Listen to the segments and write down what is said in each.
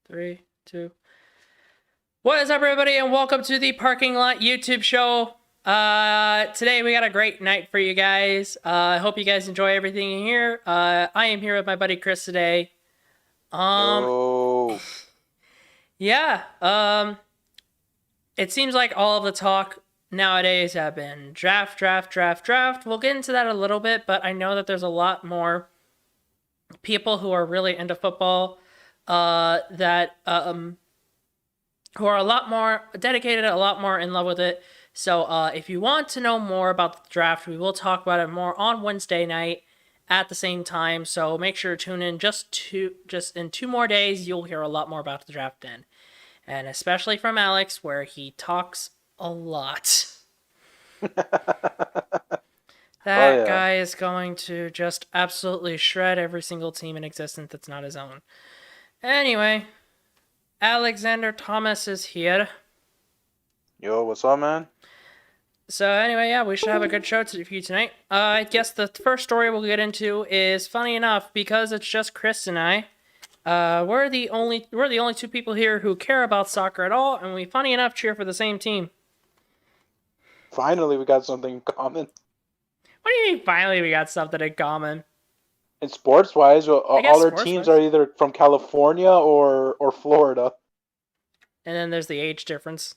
Three, two. What is up, everybody, and welcome to the Parking Lot YouTube show. Today we got a great night for you guys. I hope you guys enjoy everything in here. I am here with my buddy Chris today. Um, Yo, yeah. It seems like all of the talk nowadays have been draft, draft, draft, draft. We'll get into that a little bit, but I know that there's a lot more people who are really into football, that who are a lot more dedicated, a lot more in love with it. So if you want to know more about the draft, we will talk about it more on Wednesday night at the same time. So make sure to tune in. Just in 2 more days, you'll hear a lot more about the draft then, and especially from Alex, where he talks a lot. oh That yeah, guy is going to just absolutely shred every single team in existence that's not his own. Anyway, Alexander Thomas is here. yo, what's up, man? So anyway, yeah, we should have a good show for you tonight. I guess the first story we'll get into is funny enough because it's just Chris and I. We're the only two people here who care about soccer at all, and we funny enough cheer for the same team. Finally, we got something in common. What do you mean? Finally, we got something in common. And sports-wise, I guess all our sports teams wise. are either from California or Florida. And then there's the age difference.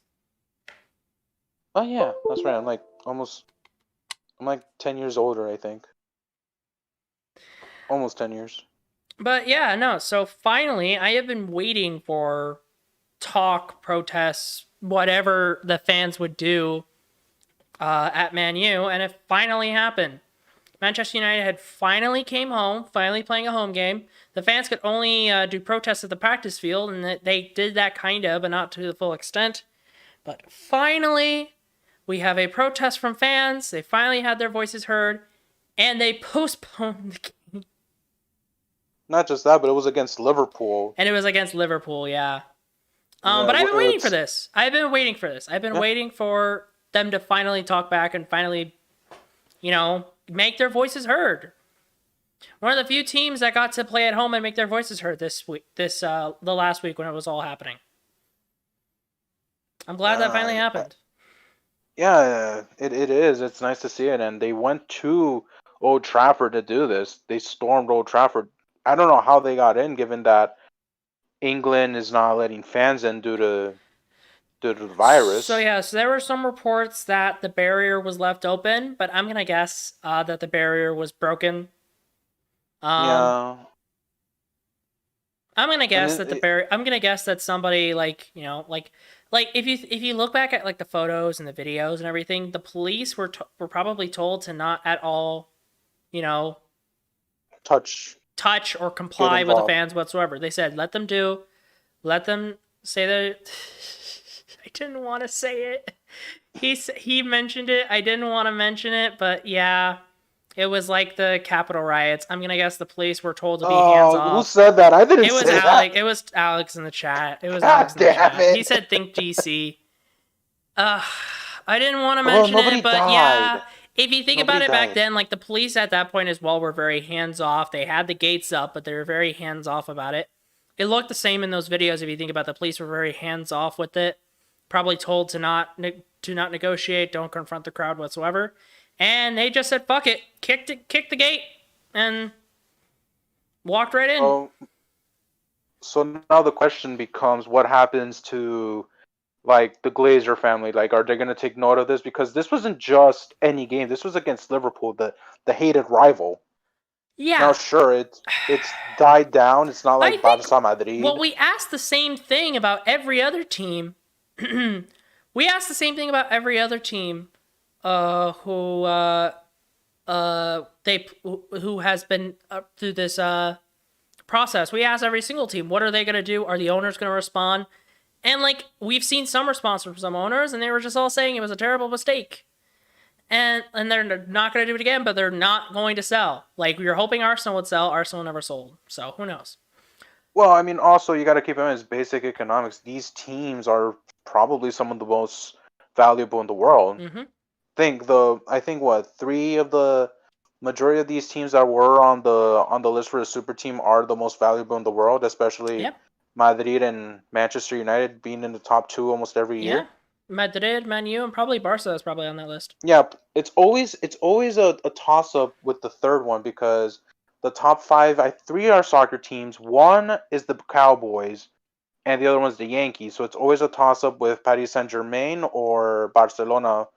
Oh yeah, that's right. I'm like 10 years older, I think. Almost 10 years. But yeah, no. So finally, I have been waiting for talk, protests, whatever the fans would do at Man U, and it finally happened. Manchester United had finally came home, finally playing a home game. The fans could only do protests at the practice field, and they did that kind of, but not to the full extent. But finally, we have a protest from fans. They finally had their voices heard, and they postponed the game. Not just that, but it was against Liverpool. And it was against Liverpool, yeah. Yeah, But I've been waiting for it's this. I've been waiting for this. I've been yeah. waiting for them to finally talk back and finally, make their voices heard. One of the few teams that got to play at home and make their voices heard this week, the last week when it was all happening. I'm glad that finally happened. Yeah, it is. It's nice to see it. And they went to Old Trafford to do this. They stormed Old Trafford. I don't know how they got in, given that England is not letting fans in due to the virus. So there were some reports that the barrier was left open, but I'm gonna guess that the barrier was broken. Um, Yeah, I'm gonna and guess that the barrier. I'm gonna guess that somebody like if you look back at like the photos and the videos and everything, the police were probably told to not at all, you know, touch, touch or get comply with the involved. fans whatsoever. They said let them say that. I didn't want to say it. He mentioned it. I didn't want to mention it, but yeah, it was like the Capitol riots. I'm gonna guess the police were told to be hands Oh, who off. said that? I didn't It was say that. Alex. It was Alex in the chat. It was God Alex in the damn chat. He it! said think GC. Uh, I didn't want to Well, mention nobody it, but yeah, died. if you think about Nobody it back died. then, like the police at that point as well were very hands off. They had the gates up, but they were very hands off about it. It looked the same in those videos. If you think about it, the police were very hands off with it, probably told to not negotiate, don't confront the crowd whatsoever, and they just said fuck it, kicked the gate, and walked right in. Oh, so now the question becomes, what happens to like the Glazer family? Like, are they going to take note of this? Because this wasn't just any game. This was against Liverpool, the hated rival. Now, Yeah, sure, it's died down. It's not I like think. Barca Well, Madrid. we asked the same thing about every other team. We asked the same thing about every other team, who who has been through this process. We asked every single team, what are they gonna do? Are the owners gonna respond? And like we've seen some response from some owners, and they were just all saying it was a terrible mistake, and they're not gonna do it again, but they're not going to sell. Like we were hoping Arsenal would sell, Arsenal never sold. So who knows? Well, I mean, also you got to keep in mind it's basic economics. These teams are probably some of the most valuable in the world. Mm-hmm. I think what three of the majority of these teams that were on the list for the super team are the most valuable in the world, especially Yep. Madrid and Manchester United being in the top two almost every Yeah. year. Madrid, Man U, and probably Barca is probably on that list. Yeah, it's always a toss up with the third one because the top five, three are soccer teams. One is the Cowboys, and the other one's the Yankees. So it's always a toss up with Paris Saint Germain or Barcelona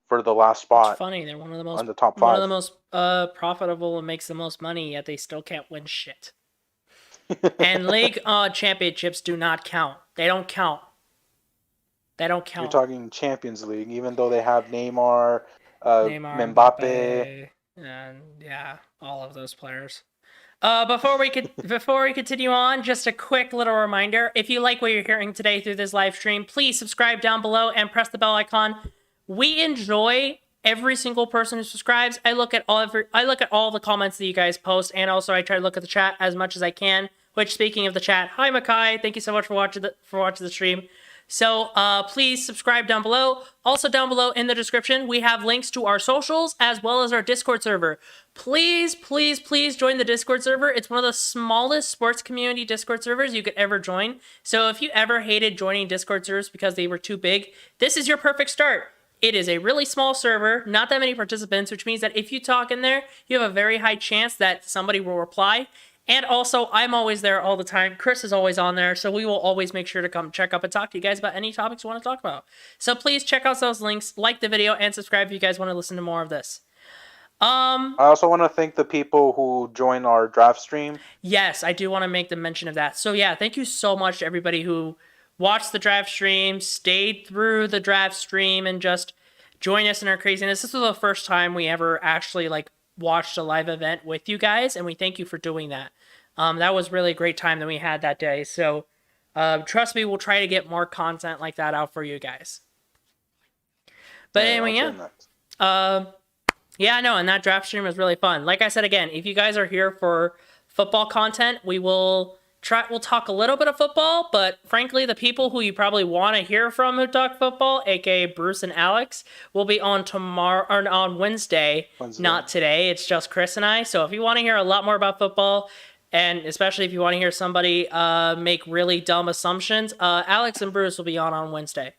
for the last It's spot funny. They're one of on the top the five. most profitable and makes the most money, yet they still can't win shit. And league championships do not count. They don't count. They don't You're count. talking Champions League, even though they have Neymar, Neymar, Mbappe. and yeah, all of those players. Before we continue on, just a quick little reminder: if you like what you're hearing today through this live stream, please subscribe down below and press the bell icon. We enjoy every single person who subscribes. I look at all the comments that you guys post, and also I try to look at the chat as much as I can. Which, speaking of the chat, hi Makai, thank you so much for watching the stream. So please subscribe down below. Also down below in the description, we have links to our socials as well as our Discord server. Please, please, please join the Discord server. It's one of the smallest sports community Discord servers you could ever join. So if you ever hated joining Discord servers because they were too big, this is your perfect start. It is a really small server, not that many participants, which means that if you talk in there, you have a very high chance that somebody will reply. And also, I'm always there all the time. Chris is always on there, so we will always make sure to come check up and talk to you guys about any topics you want to talk about. So please check out those links, like the video, and subscribe if you guys want to listen to more of this. I also want to thank the people who joined our draft stream. Yes, I do want to make the mention of that. So yeah, thank you so much to everybody who watched the draft stream, stayed through the draft stream, and just joined us in our craziness. This was the first time we ever actually watched a live event with you guys, and we thank you for doing that. That was really a great time that we had that day. So trust me, we'll try to get more content like that out for you guys. But anyway, yeah. Yeah, I know, and that draft stream was really fun. Like I said again, if you guys are here for football content, we'll talk a little bit of football, but frankly, the people who you probably want to hear from who talk football, aka Bruce and Alex, will be on tomorrow or on Wednesday. Not today. It's just Chris and I. So if you want to hear a lot more about football, and especially if you want to hear somebody make really dumb assumptions, Alex and Bruce will be on Wednesday.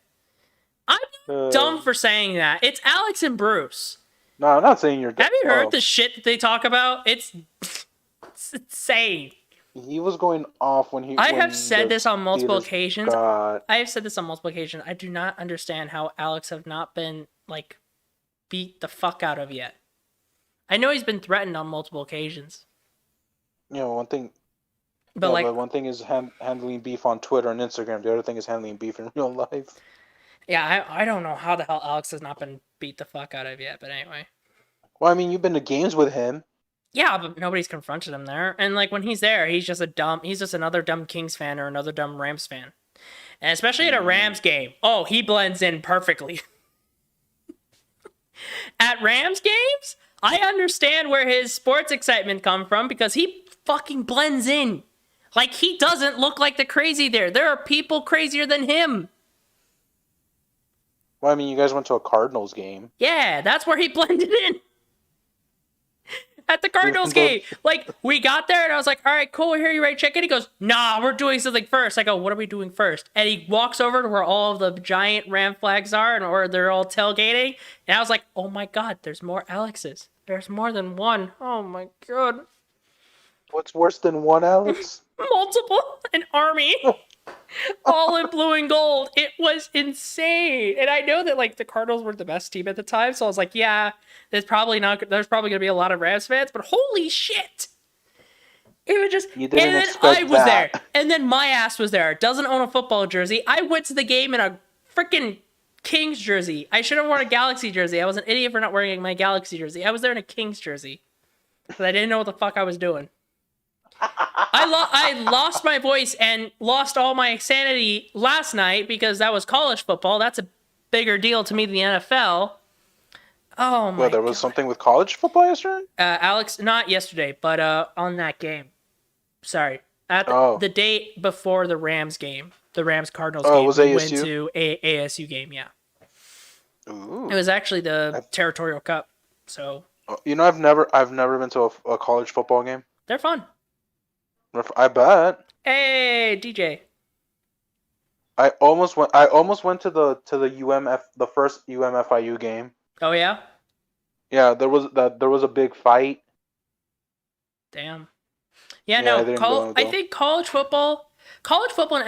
I'm dumb for saying that. It's Alex and Bruce. No, I'm not saying you're dumb. Have you heard the shit that they talk about? It's insane. He was going off when he. I have said this on multiple occasions. I have said this on multiple occasions. I do not understand how Alex have not been beat the fuck out of yet. I know he's been threatened on multiple occasions. You know, one thing. But but one thing is handling beef on Twitter and Instagram. The other thing is handling beef in real life. Yeah, I don't know how the hell Alex has not been beat the fuck out of yet. But anyway. Well, I mean, you've been to games with him. Yeah, but nobody's confronted him there. And when he's there, he's just another dumb Kings fan or another dumb Rams fan. And especially at a Rams game. Oh, he blends in perfectly. At Rams games, I understand where his sports excitement comes from because he fucking blends in. He doesn't look like the crazy there. There are people crazier than him. Well, I mean, you guys went to a Cardinals game. Yeah, that's where he blended in. At the Cardinals game. We got there and I was like, all right, cool, we're here, you ready to check in? He goes, nah, we're doing something first. I go, what are we doing first? And he walks over to where all of the giant Ram flags are and or they're all tailgating. And I was like, oh my God, there's more Alexes. There's more than one. Oh my God. What's worse than one, Alex? Multiple. An army. All in blue and gold. It was insane. And I know that the Cardinals were the best team at the time, so I was like, yeah, there's probably gonna be a lot of Rams fans, but holy shit. It was just You didn't and then expect I was that. there. And then my ass was there. Doesn't own a football jersey. I went to the game in a freaking Kings jersey. I should have worn a Galaxy jersey. I was an idiot for not wearing my Galaxy jersey. I was there in a Kings jersey. Because I didn't know what the fuck I was doing. I lost my voice and lost all my sanity last night because that was college football. That's a bigger deal to me than the NFL. Oh my Well, there was something with college football yesterday? Alex, not yesterday, but on that game. Sorry. At the date before the Rams game. The Rams-Cardinals game. It was we ASU? went to a ASU game, yeah. Ooh. It was actually the Territorial Cup. So You know, I've never been to a college football game. they're fun. I bet. Hey, DJ. I almost went to the UMF the first UMFIU game. Oh yeah. Yeah, there was a big fight. Damn. Yeah, Yeah, I no. didn't go I though. think college football and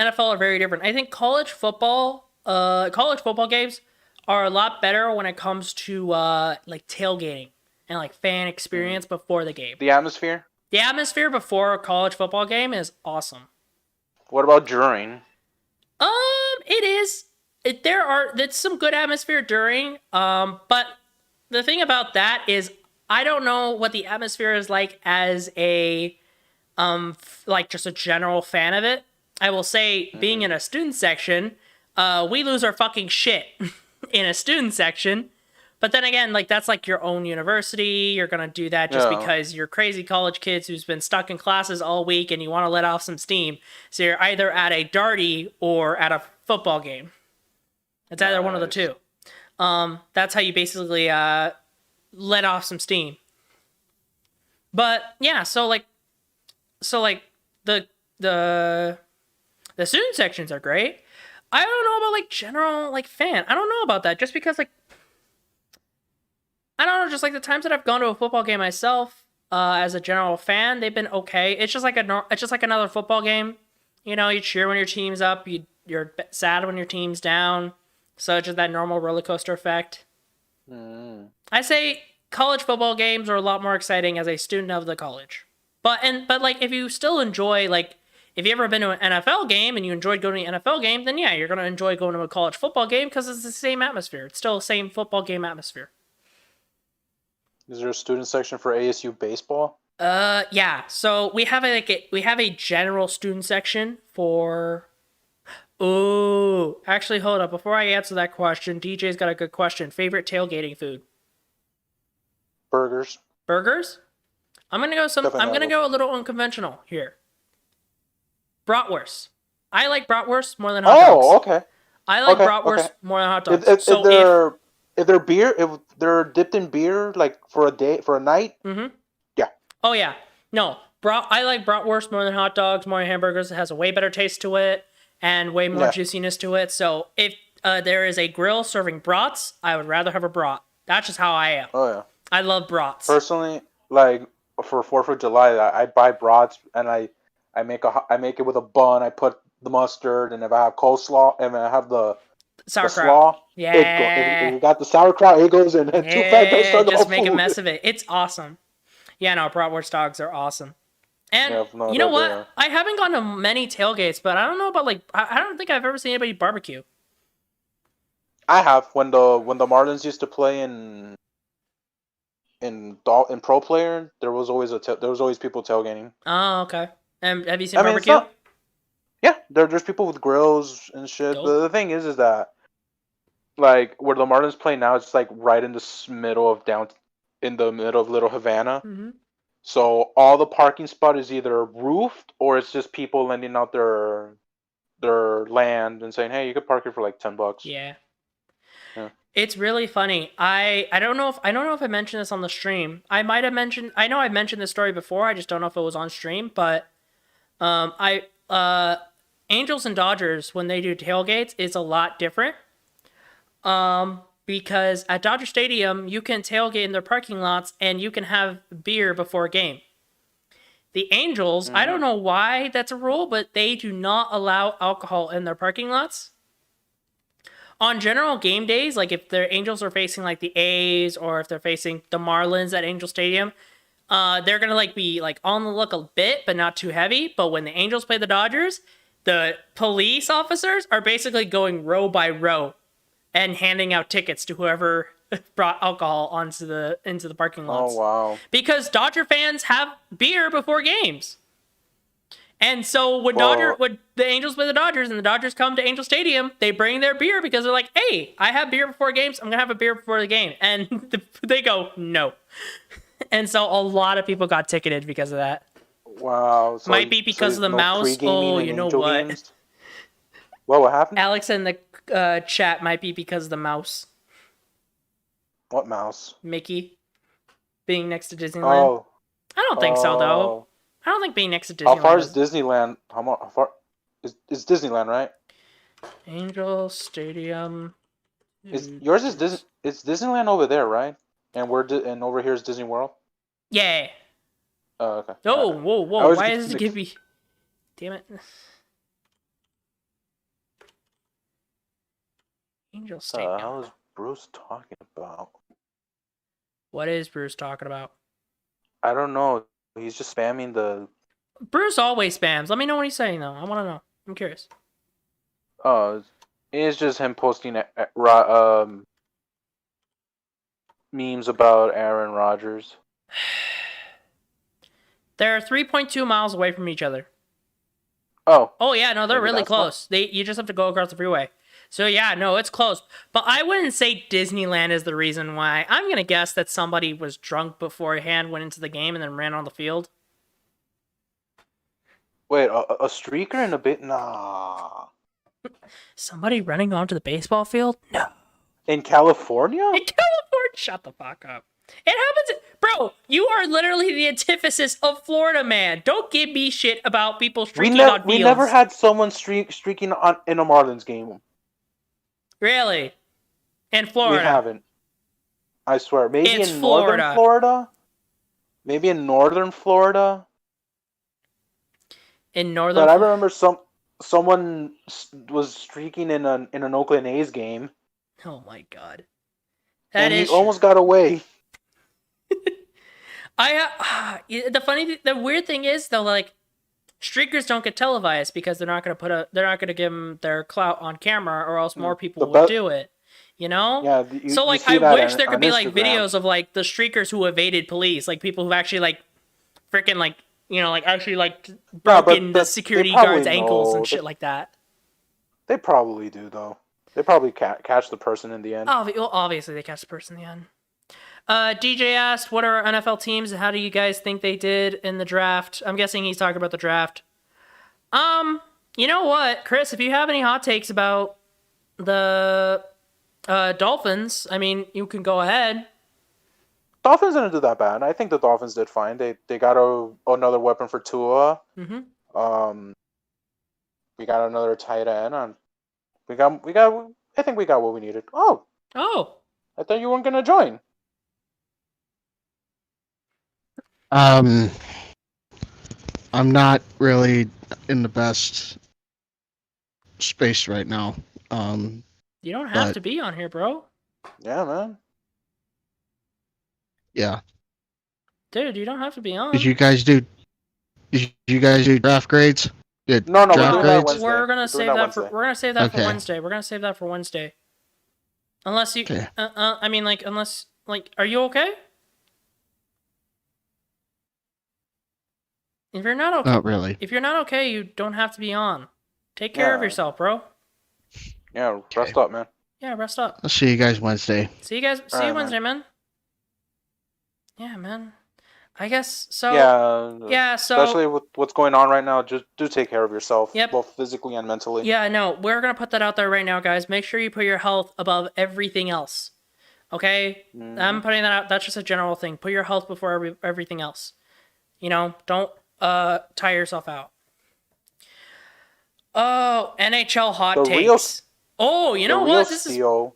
NFL are very different. I think college football games are a lot better when it comes to like tailgating and like fan Mm. experience before the game. The atmosphere. The atmosphere before a college football game is awesome. What about during? It is. That's some good atmosphere during. But the thing about that is, I don't know what the atmosphere is like as a like just a general fan of it. I will say, being Hmm. in a student section, we lose our fucking shit in a student section. But then again, like that's like your own university. You're gonna do that just Yeah. because you're crazy college kids who's been stuck in classes all week and you want to let off some steam. So you're either at a darty or at a football game. It's either one of the Nice. two. That's how you basically let off some steam. But yeah, so like the the the student sections are great. I don't know about like general like fan. I don't know about that just because like I don't know, just like the times that I've gone to a football game myself, as a general fan, they've been okay. It's just like it's just like another football game. You know, you cheer when your team's up, you're sad when your team's down. So it's just that normal roller coaster effect. Mm. I say college football games are a lot more exciting as a student of the college. But like if you still enjoy like if you ever been to an NFL game and you enjoyed going to an NFL game, then yeah, you're gonna enjoy going to a college football game because it's the same atmosphere. It's still the same football game atmosphere. Is there a student section for ASU baseball? Yeah. So we have a general student section for. Oh, actually, hold up. Before I answer that question, DJ's got a good question. Favorite tailgating food? Burgers. Burgers. I'm Definitely not gonna go a little unconventional here. Bratwurst. I like bratwurst more than hot Oh, dogs. okay. I like Okay, okay. bratwurst more than hot If, dogs. if, if So if. they're if they're beer, if they're dipped in beer, like for a day, for a night, Mm-hmm. yeah. Oh yeah. No, I like bratwurst more than hot dogs, more than hamburgers. It has a way better taste to it and way more Yeah. juiciness to it. So if there is a grill serving brats, I would rather have a brat. That's just how I am. Oh yeah. I love brats. Personally, like for Fourth of July, I buy brats and I make it with a bun. I put the mustard, and if I have coleslaw, and I have the Sauerkraut. slaw, it go. If Yeah. you got the sauerkraut, it goes in. And two fat guys Yeah. talk Just about make a food. mess of it. It's awesome. Yeah, no, bratwurst dogs are awesome. And Yeah, no, you know they what? are. I haven't gone to many tailgates, but I don't know about like I don't think I've ever seen anybody barbecue. I have when the Marlins used to play in pro player, there was always people tailgating. Oh, okay. And have you seen I mean, it's barbecue? not. Yeah, there's people with grills and shit. Dope. The thing is that like where the Marlins play now, it's like right in the middle of in the middle of Little Havana. Mm-hmm. So all the parking spot is either roofed or it's just people lending out their land and saying, "Hey, you could park here for like $10." Yeah. Yeah. It's really funny. I don't know if I mentioned this on the stream. I might have mentioned I know I've mentioned this story before. I just don't know if it was on stream, but I Angels and Dodgers when they do tailgates is a lot different. Because at Dodger Stadium you can tailgate in their parking lots and you can have beer before a game. The Angels, I don't Hmm. know why that's a rule, but they do not allow alcohol in their parking lots. On general game days, like if the Angels are facing like the A's or if they're facing the Marlins at Angel Stadium, they're gonna like be like on the look a bit, but not too heavy. But when the Angels play the Dodgers, the police officers are basically going row by row and handing out tickets to whoever brought alcohol into the parking Oh lots wow. because Dodger fans have beer before games. And so Well, when the Angels play the Dodgers and the Dodgers come to Angel Stadium, they bring their beer because they're like, "Hey, I have beer before games. I'm gonna have a beer before the game." And they go, "No." And so a lot of people got ticketed because of that. wow. Might be because of the No mouse. pre-gaming Oh, and you know Angel what? games. What happened? Alex in the chat might be because of the mouse. What mouse? Mickey being next to Disneyland. Oh, I don't think so though. oh. I don't think being next to How Disneyland far is Disneyland? How far is Disneyland, right? Angel Stadium. Is yours is Disney? It's Disneyland over there, right? And and over here is Disney World. Yeah. Oh, okay. Oh, Alright. whoa, I whoa. always Why get does it give me... Damn it. Angel Stadium. How is Bruce talking about? What is Bruce talking about? I don't know. He's just spamming the. Bruce always spams. Let me know what he's saying, though. I want to know. I'm curious. Oh, it's just him posting memes about Aaron Rodgers. They're 3.2 miles away from each other. Oh, yeah, no, they're maybe really that's why. close. You just have to go across the freeway. So yeah, no, it's close. But I wouldn't say Disneyland is the reason why. I'm gonna guess that somebody was drunk beforehand, went into the game, and then ran on the field. Wait, a streaker and a bit? Nah. Somebody running onto the baseball field? No. In California? In California? Shut the fuck up. It happens, bro. You are literally the antithesis of Florida, man. Don't give me shit about people streaking on fields. We never had someone streaking in a Marlins game. Really? In Florida? We haven't. I swear. Maybe It's in Florida. northern Florida? Maybe in northern Florida? In northern But I remember someone was streaking in an Oakland A's game. Oh my god. He almost got away. The weird thing is though, like, streakers don't get televised because they're not gonna give them their clout on camera, or else more people will do it. You know? Yeah. So like, I wish there could be like videos of like the streakers who evaded police, like people who've actually like, freaking like, you know, like actually like broken the security guards' ankles and shit like that. They probably do though. They probably catch the person in the end. Obviously, they catch the person in the end. DJ asked, what are our NFL teams and how do you guys think they did in the draft? I'm guessing he's talking about the draft. You know what, Chris, if you have any hot takes about the Dolphins, I mean, you can go ahead. Dolphins didn't do that bad. I think the Dolphins did fine. They got another weapon for Tua. Mm-hmm. We got another tight end. I think we got what we needed. Oh, I thought you weren't gonna join. I'm not really in the best space right now. You don't have to be on here, bro. Yeah, man. Yeah. Dude, you don't have to be on. Did you guys do draft grades? No, draft grades? We're gonna save that for Okay. Wednesday. We're gonna save that for Wednesday. Unless you, Okay. I mean, like, unless, like, are you okay? If you're not okay, Not really. if you're not okay, you don't have to be on. Take care of yourself, bro. Yeah, rest up, man. Yeah, rest up. I'll see you guys Wednesday. See you Alright, Wednesday, man. Yeah, man. I guess so. Yeah, so especially with what's going on right now, just do take care of yourself, Yep. both physically and mentally. yeah, no, we're gonna put that out there right now, guys. Make sure you put your health above everything else. Okay, Mhm. I'm putting that out. That's just a general thing. Put your health before everything else. You know, don't tire yourself out. Oh, NHL hot The takes. real- Oh, you know The real what? This is steal.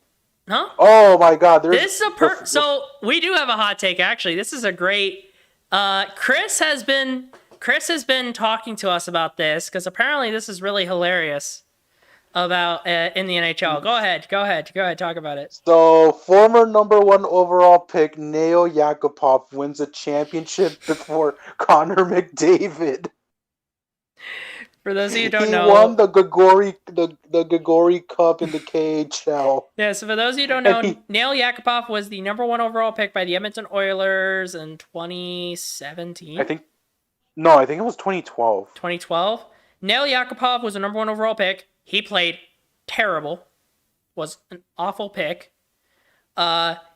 huh? Oh my God! This is so we do have a hot take actually. This is a great. Chris has been talking to us about this because apparently this is really hilarious about in the NHL. Go ahead, talk about it. So, former #1 overall pick Nail Yakupov wins a championship before Connor McDavid. For those of you who don't He know, won the Gagori Cup in the KHL. yeah. So for those of you who don't know, Nail Yakupov was the #1 overall pick by the Edmonton Oilers in 2017. I think it was 2012. 2012. Nail Yakupov was the #1 overall pick. He played terrible. Was an awful pick.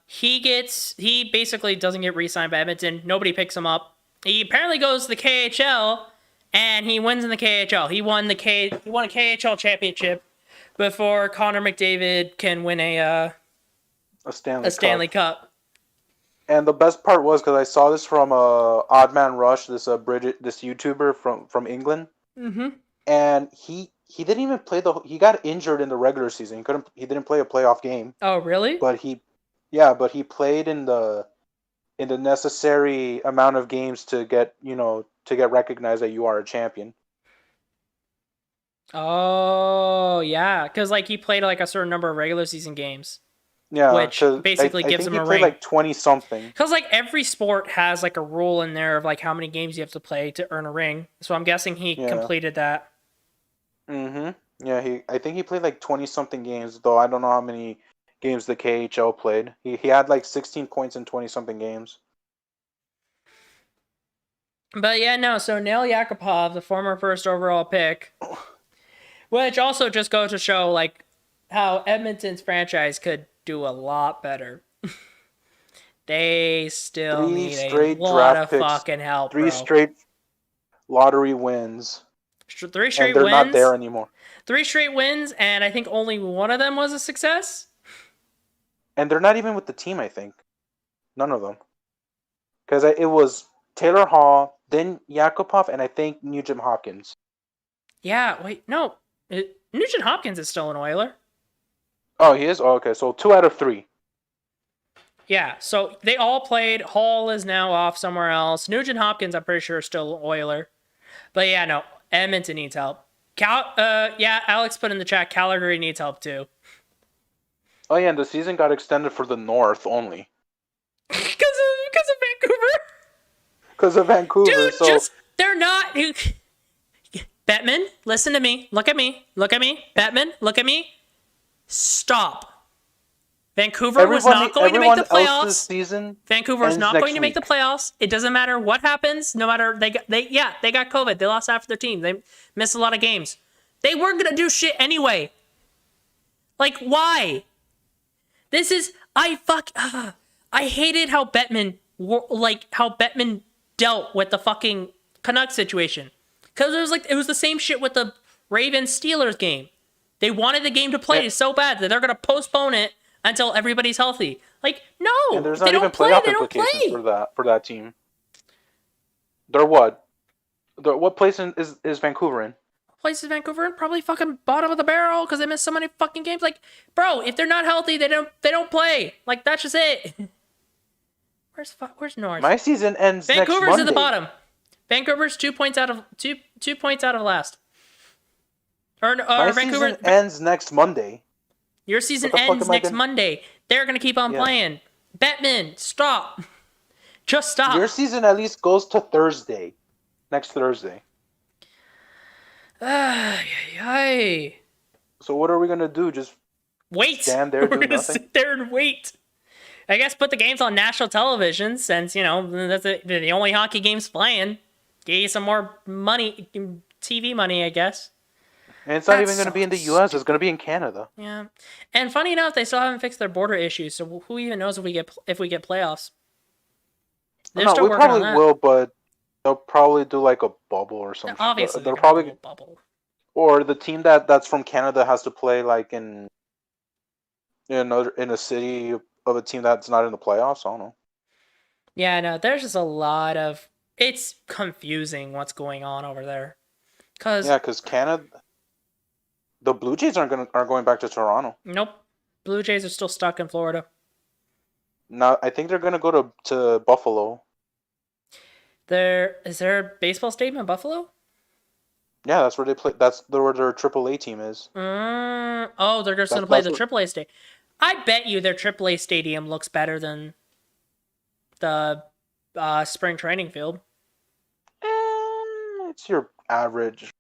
He basically doesn't get re-signed by Edmonton. Nobody picks him up. He apparently goes to the KHL and he wins in the KHL. He won a KHL championship before Connor McDavid can win a Stanley Stanley Cup. And the best part was because I saw this from Odd Man Rush, this YouTuber from England, Mm-hmm. and he didn't even play he got injured in the regular season. He didn't play a playoff game, Oh, really? but he played in the necessary amount of games to get recognized that you are a champion. Oh, yeah. Because, like, he played, like, a certain number of regular season games, Yeah, which because basically I gives think him he a played ring. like 20 something. Because, like, every sport has, like, a rule in there of, like, how many games you have to play to earn a ring. So I'm guessing he Yeah. completed that. Mm-hmm. Yeah, I think he played like 20 something games, though I don't know how many games the KHL played. He had like 16 points in 20 something games. But, yeah, no. So Nail Yakupov, the former first overall pick, which also just goes to show, like, how Edmonton's franchise could do a lot better. They still Three need a straight lot draft of picks, fucking help, three bro. straight lottery wins, Three and straight they're not wins. there anymore. 3 straight wins, and I think only one of them was a success. And they're not even with the team, I think. None of them. Because it was Taylor Hall, then Yakupov, and I think Nugent Hopkins. Yeah, wait, no. Nugent Hopkins is still an Oiler. Oh, he is? Oh, okay, so 2 out of 3. Yeah, so they all played. Hall is now off somewhere else. Nugent Hopkins, I'm pretty sure, is still an Oiler. But yeah, no. Edmonton needs help. Yeah, Alex put in the chat, Calgary needs help too. Oh, yeah, and the season got extended for the North only. Because of Vancouver. Because of Vancouver, Dude, so... they're not... Bettman, listen to me. Look at me. Bettman, look at me. Stop. Vancouver was not going to make the playoffs. Season Vancouver is not going to make the playoffs. It doesn't matter what happens. No matter they got COVID. They lost half their team. They missed a lot of games. They weren't gonna do shit anyway. Like why? This is I hated how Bettman dealt with the fucking Canucks situation because it was the same shit with the Ravens Steelers game. They wanted the game to play so bad that they're gonna postpone it until everybody's healthy. Like, no, and there's if they not even don't play, playoff they don't implications play. for that team. They're what? What place is Vancouver in? Places Vancouver in probably fucking bottom of the barrel because they missed so many fucking games. Like, bro, if they're not healthy, they don't play. Like, that's just it. Where's North? My season ends next Vancouver's Monday. at the bottom. Vancouver's 2 points out of 2 points out of last. Or My Vancouver season ends next Monday. Your season What the fuck ends am I next gonna- Monday. They're gonna keep on Yeah. playing. Bettman, stop. Just stop. Your season at least goes to Thursday. Next Thursday. Ay. So what are we gonna do? Just Wait. stand there, We're do gonna nothing? sit there and wait. I guess put the games on national television since, that's the only hockey games playing. Get you some more money, TV money, I guess. And it's not That's even gonna so be in the U.S. It's gonna be in Canada. Yeah. And funny enough, they still haven't fixed their border issues, so who even knows if we get playoffs? They're No, still we working probably on that. will, but they'll probably do like a bubble or something. Obviously, they're they're probably gonna do a bubble. or the team that's from Canada has to play like in a city of a team that's not in the playoffs. I don't know. Yeah, no, there's just a lot of... It's confusing what's going on over there. Because Canada, the Blue Jays aren't going back to Toronto. Nope. Blue Jays are still stuck in Florida. Now I think they're gonna go to Buffalo. Is there a baseball stadium in Buffalo? Yeah, that's where they play. That's where their AAA team is. Oh, they're just going to play the AAA stadium. I bet you their AAA stadium looks better than the spring training field. It's your average.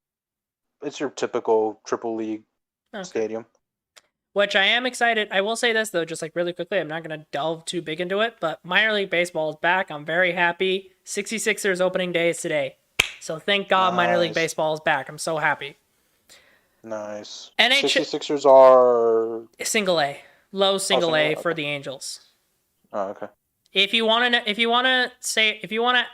It's your typical Triple League stadium. Which I am excited. I will say this, though, just like really quickly. I'm not going to delve too big into it, but minor league baseball is back. I'm very happy. 66ers opening day is today. So thank God minor league baseball is back. I'm so happy. Nice. 66ers are single A. Low single A for the Angels. Oh, okay. If you want to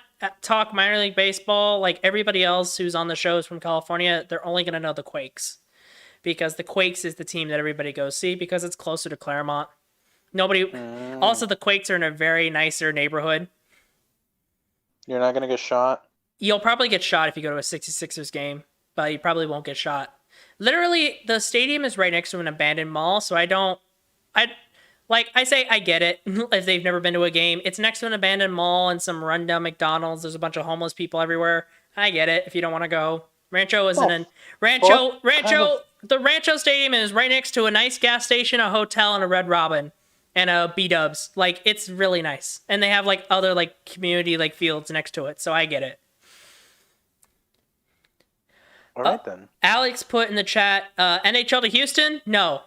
talk minor league baseball, like everybody else who's on the shows from California, they're only going to know the Quakes. Because the Quakes is the team that everybody goes see because it's closer to Claremont. Nobody. Also, the Quakes are in a very nicer neighborhood. You're not gonna get shot. You'll probably get shot if you go to a 66ers game, but you probably won't get shot. Literally, the stadium is right next to an abandoned mall, so I say I get it if they've never been to a game. It's next to an abandoned mall and some rundown McDonald's. There's a bunch of homeless people everywhere. I get it if you don't want to go. Rancho isn't in the Rancho Stadium is right next to a nice gas station, a hotel, and a Red Robin and a B-Dubs. Like, it's really nice. And they have like other like community like fields next to it, so I get it. All right then. Alex put in the chat, NHL to Houston? No.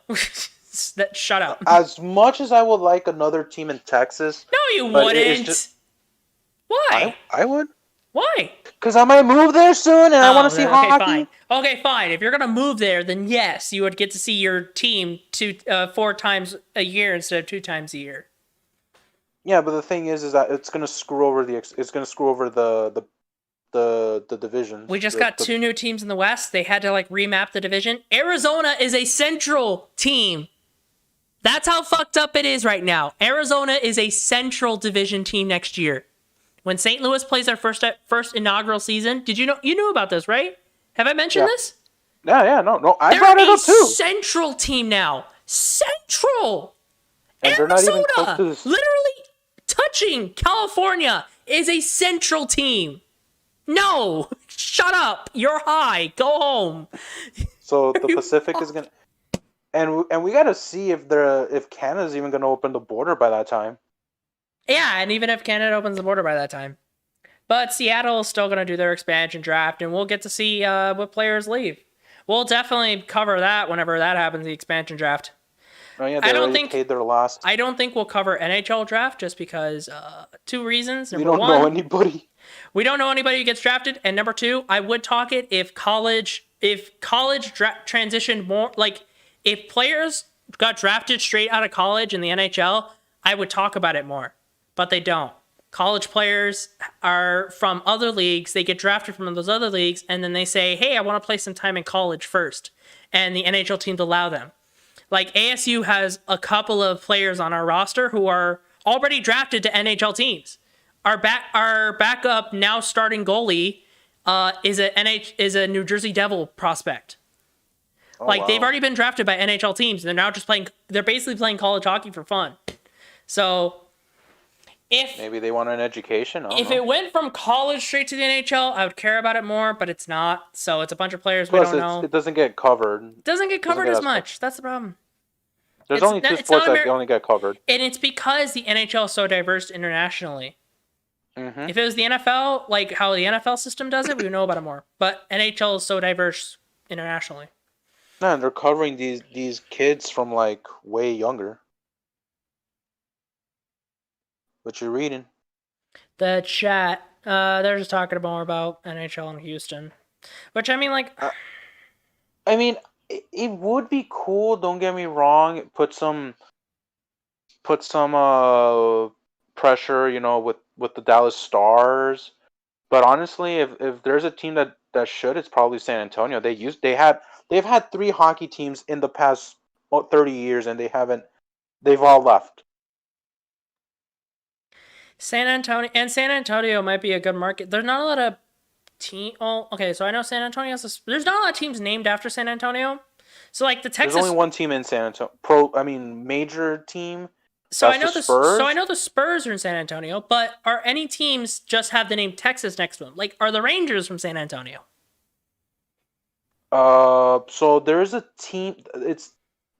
Shut up. As much as I would like another team in Texas, No, you but wouldn't. Why? I would. Why? Because I might move there soon, and I want to see hockey. Fine. Okay, fine. If you're gonna move there, then yes, you would get to see your team 4 times a year instead of 2 times a year. Yeah, but the thing is that it's gonna screw over the divisions. We just got 2 new teams in the West. They had to like remap the division. Arizona is a Central team. That's how fucked up it is right now. Arizona is a Central Division team next year. When St. Louis plays their first inaugural season, did you know? You knew about this, right? Have I mentioned this? Yeah, no. I brought it up too. They're a Central team now. Central. And Arizona, they're not even close to this. literally touching California, is a Central team. No, shut up. You're high. Go home. So the Pacific is gonna, and we gotta see if Canada's even gonna open the border by that time. Yeah, and even if Canada opens the border by that time. But Seattle is still going to do their expansion draft, and we'll get to see what players leave. We'll definitely cover that whenever that happens, the expansion draft. Oh yeah, they paid their last. I don't think we'll cover NHL draft just because 2 reasons. We don't know anybody. We don't know anybody who gets drafted, and number 2, I would talk it if college transitioned more. Like, if players got drafted straight out of college in the NHL, I would talk about it more. But they don't. College players are from other leagues. They get drafted from those other leagues, and then they say, hey, I want to play some time in college first. And the NHL teams allow them. Like, ASU has a couple of players on our roster who are already drafted to NHL teams. Our backup, now starting goalie, is a New Jersey Devil prospect. Oh, like, wow. they've already been drafted by NHL teams. And they're now just they're basically playing college hockey for fun. So... Maybe they want an education. If it went from college straight to the NHL, I would care about it more, but it's not. So it's a bunch of players we don't know. It doesn't get covered. It doesn't get covered as much. That's the problem. There's only 2 sports that only get covered. And it's because the NHL is so diverse internationally. Mm-hmm. If it was the NFL, like how the NFL system does it, we would know about it more. But NHL is so diverse internationally. Man, they're covering these kids from like way younger. What you reading? The chat, they're just talking more about NHL in Houston. Which, I mean, like... I mean, it would be cool, don't get me wrong. Put some pressure, with the Dallas Stars. But honestly, if there's a team that should, it's probably San Antonio. They've had 3 hockey teams in the past 30 years, and they've all left. San Antonio might be a good market. There's not a lot of okay, so I know San Antonio there's not a lot of teams named after San Antonio. So like the Texas. There's only one team in San Antonio. Major team. So I know the Spurs. So I know the Spurs are in San Antonio, but are any teams just have the name Texas next to them? Like, are the Rangers from San Antonio? So there's a team. It's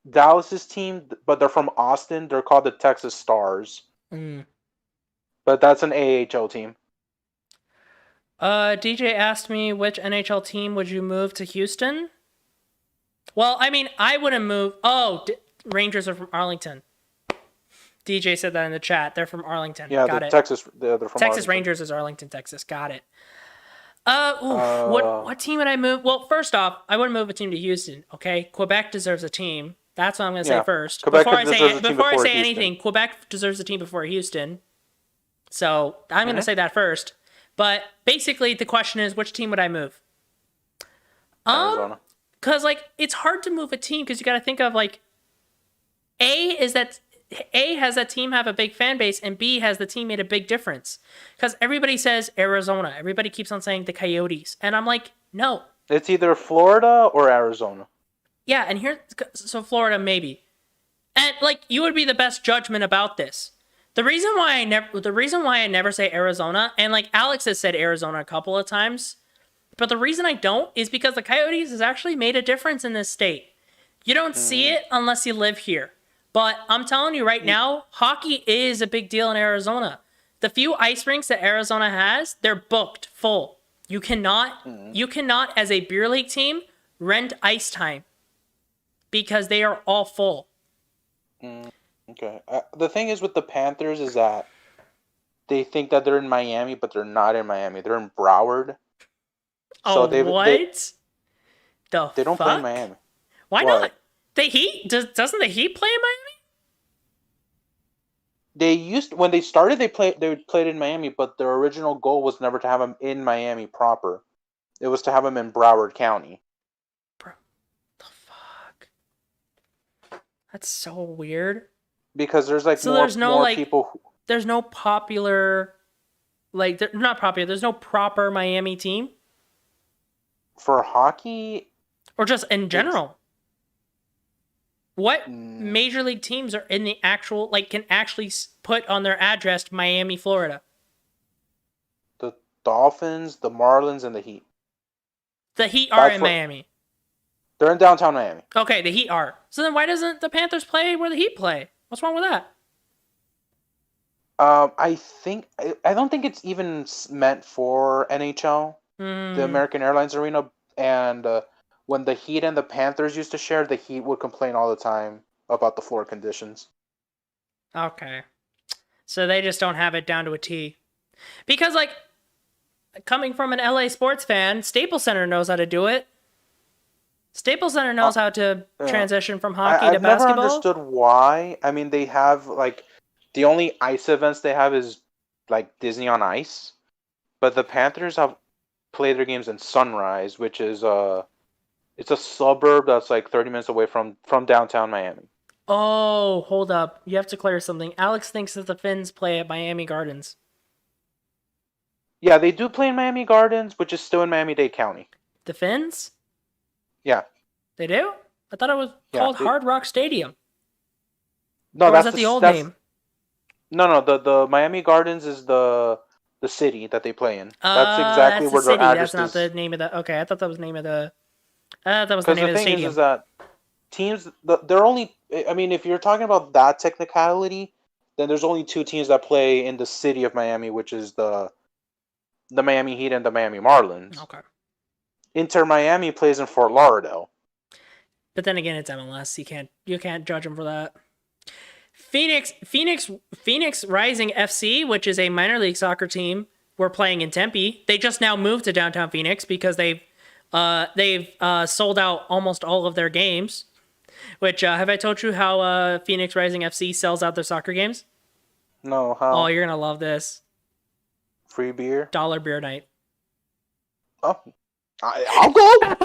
Dallas's team, but they're from Austin. They're called the Texas Stars. But that's an AHL team. DJ asked me which NHL team would you move to Houston? Well, I mean, I wouldn't move. Rangers are from Arlington. DJ said that in the chat. They're from Arlington. Yeah, Got it. They're from Texas Arlington. Rangers is Arlington, Texas. Got it. What team would I move? Well, first off, I wouldn't move a team to Houston. Okay, Quebec deserves a team. That's what I'm going to say first. Quebec before I say Houston. anything, Quebec deserves a team before Houston. So I'm going to say that first. But basically, the question is, which team would I move? Arizona. Because like it's hard to move a team because you got to think of like, A is that A, has that team have a big fan base, and B, has the team made a big difference? Because everybody says Arizona. Everybody keeps on saying the Coyotes. And I'm like, no. It's either Florida or Arizona. Yeah, and so Florida, maybe. And, like, you would be the best judgment about this. The reason why I never say Arizona, and, like, Alex has said Arizona a couple of times, but the reason I don't is because the Coyotes has actually made a difference in this state. You don't see it unless you live here. But I'm telling you right now, hockey is a big deal in Arizona. The few ice rinks that Arizona has, they're booked full. You cannot, as a beer league team, rent ice time because they are all full. Okay. The thing is with the Panthers is that they think that they're in Miami, but they're not in Miami. They're in Broward. Oh, what? They don't play in Miami. Why not? The Heat? Doesn't the Heat play in Miami? When they started, they played in Miami, but their original goal was never to have them in Miami proper. It was to have them in Broward County. Bro, the fuck? That's so weird. Because there's like so more people. There's no popular, like not popular. There's no proper Miami team For hockey, or just in general. What major league teams are in the actual, like, can actually put on their address Miami, Florida? The Dolphins, the Marlins, and the Heat. The Heat are in Miami. They're in downtown Miami. Okay, the Heat are. So then why doesn't the Panthers play where the Heat play? What's wrong with that? I don't think it's even meant for NHL, the American Airlines Arena, and when the Heat and the Panthers used to share, the Heat would complain all the time about the floor conditions. Okay. So they just don't have it down to a T. Because, like, coming from an LA sports fan, Staples Center knows how to do it. Staples Center knows how to transition from hockey to basketball. I've never understood why. I mean, they have, like, the only ice events they have is, like, Disney on Ice. But the Panthers have played their games in Sunrise, which is it's a suburb that's like 30 minutes away from downtown Miami. Oh, hold up. You have to clear something. Alex thinks that the Finns play at Miami Gardens. Yeah, they do play in Miami Gardens, which is still in Miami-Dade County. The Finns? Yeah. They do? I thought it was called Hard Rock Stadium. No, or that's the old name. No. The Miami Gardens is the city that they play in. That's exactly where their address is. That's not the name of the. Okay, I thought that was the name of the. That was the name of the stadium. Is that teams? They're only. I mean, if you're talking about that technicality, then there's only two teams that play in the city of Miami, which is the Miami Heat and the Miami Marlins. Okay. Inter Miami plays in Fort Lauderdale. But then again, it's MLS. You can't judge them for that. Phoenix Rising FC, which is a minor league soccer team, were playing in Tempe. They just now moved to downtown Phoenix because they've sold out almost all of their games. Which have I told you how Phoenix Rising FC sells out their soccer games? No, how? Oh, you're gonna love this. Free beer? Dollar beer night. Oh, I'll go.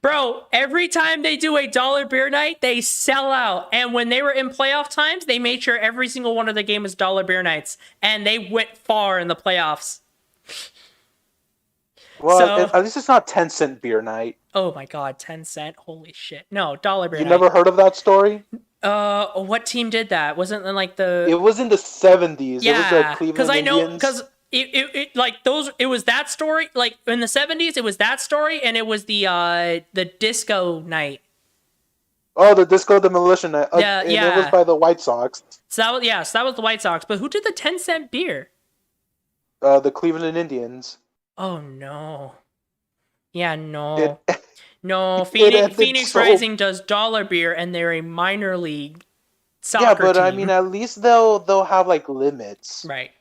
Bro, every time they do a dollar beer night, they sell out. And when they were in playoff times, they made sure every single one of their game was dollar beer nights. And they went far in the playoffs. Well, at least it's not 10-cent beer night. Oh my god, 10 cent? Holy shit. No, dollar beer night. You never heard of that story? What team did that? Wasn't it like the... It was in the 70s. Yeah, it was the Cleveland Indians. Because it was that story, like in the 70s, it was that story, and it was the disco night. Oh, the Disco Demolition night. Yeah. It was by the White Sox. So that was the White Sox. But who did the 10-cent beer? The Cleveland Indians. Oh no. Yeah, no. No, Phoenix Rising does dollar beer, and they're a minor league soccer team. I mean, at least they'll have like limits. Right.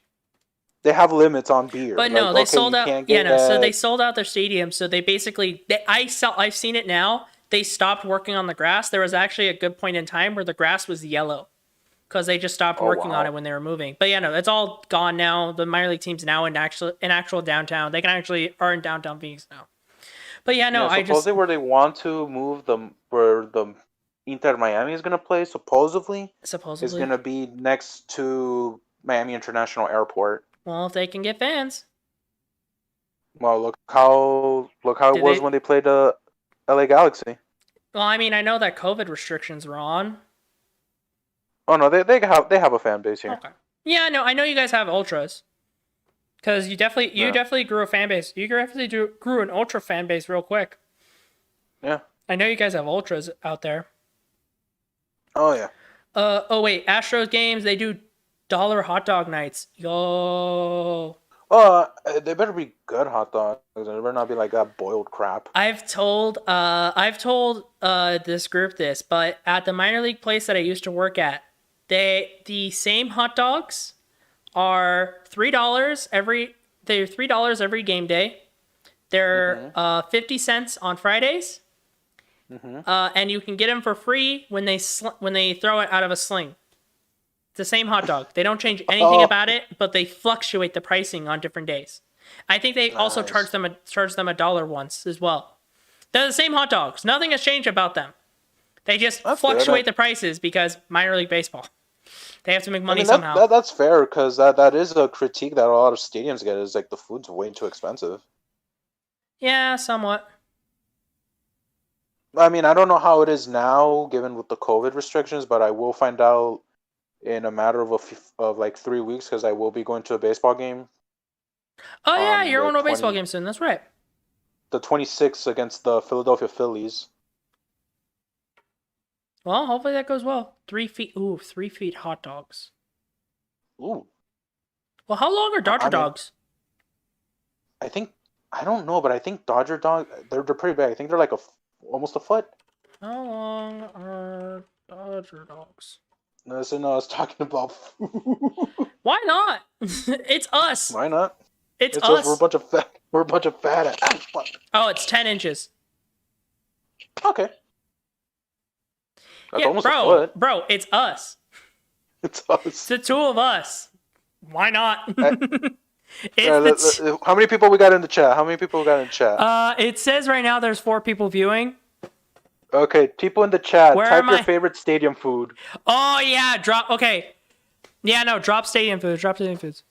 They have limits on beer. But no, they sold out. Yeah, no. So they sold out their stadium. So they basically, I've seen it now. They stopped working on the grass. There was actually a good point in time where the grass was yellow because they just stopped working on it when they were moving. But yeah, no, it's all gone now. The minor league team's now in actual downtown. They are in downtown Phoenix now. But yeah, no, supposedly where they want to move where the Inter Miami is gonna play supposedly is Supposedly. gonna be next to Miami International Airport. Well, if they can get fans. Well, look how it Did was they- when they played the LA Galaxy. Well, I mean, I know that COVID restrictions were on. Oh no, they have a fan base here. Okay. Yeah, no, I know you guys have ultras. Because you definitely grew a fan base. You definitely grew an ultra fan base real quick. Yeah. I know you guys have ultras out there. Oh yeah. Oh wait, Astros games, they do dollar hot dog nights. Yo. Oh, they better be good hot dogs. They better not be like that boiled crap. I've told this group this, but at the minor league place that I used to work at, the same hot dogs are $3 every game day. They're 50 cents on Fridays. And you can get them for free when they throw it out of a sling. It's the same hot dog. They don't change anything about it, but they fluctuate the pricing on different days. I think they also charge them $1 once as well. They're the same hot dogs. Nothing has changed about them. They just fluctuate the prices because minor league baseball. They have to make money somehow. That's fair because that is a critique that a lot of stadiums get is like the food's way too expensive. Yeah, somewhat. I mean, I don't know how it is now given with the COVID restrictions, but I will find out in a matter of like 3 weeks because I will be going to a baseball game. Oh yeah, you're the going to a baseball game soon. That's right. The 26th against the Philadelphia Phillies. Well, hopefully that goes well. 3 feet. Ooh, 3 feet hot dogs. Ooh. Well, how long are Dodger dogs? I don't know, but I think Dodger dogs they're pretty big. I think they're like almost a foot. How long are Dodger dogs? No, I was talking about food. Why not? It's us. Why not? It's us. We're a bunch of fat ass. Oh, it's 10 inches. Okay. That's yeah, almost a foot. Bro, it's us. It's us. It's the two of us. Why not? How many people we got in the chat? It says right now there's 4 people viewing. Okay, people in the chat, Where type am your I? favorite stadium food. Oh yeah, okay. Yeah, no, drop stadium foods.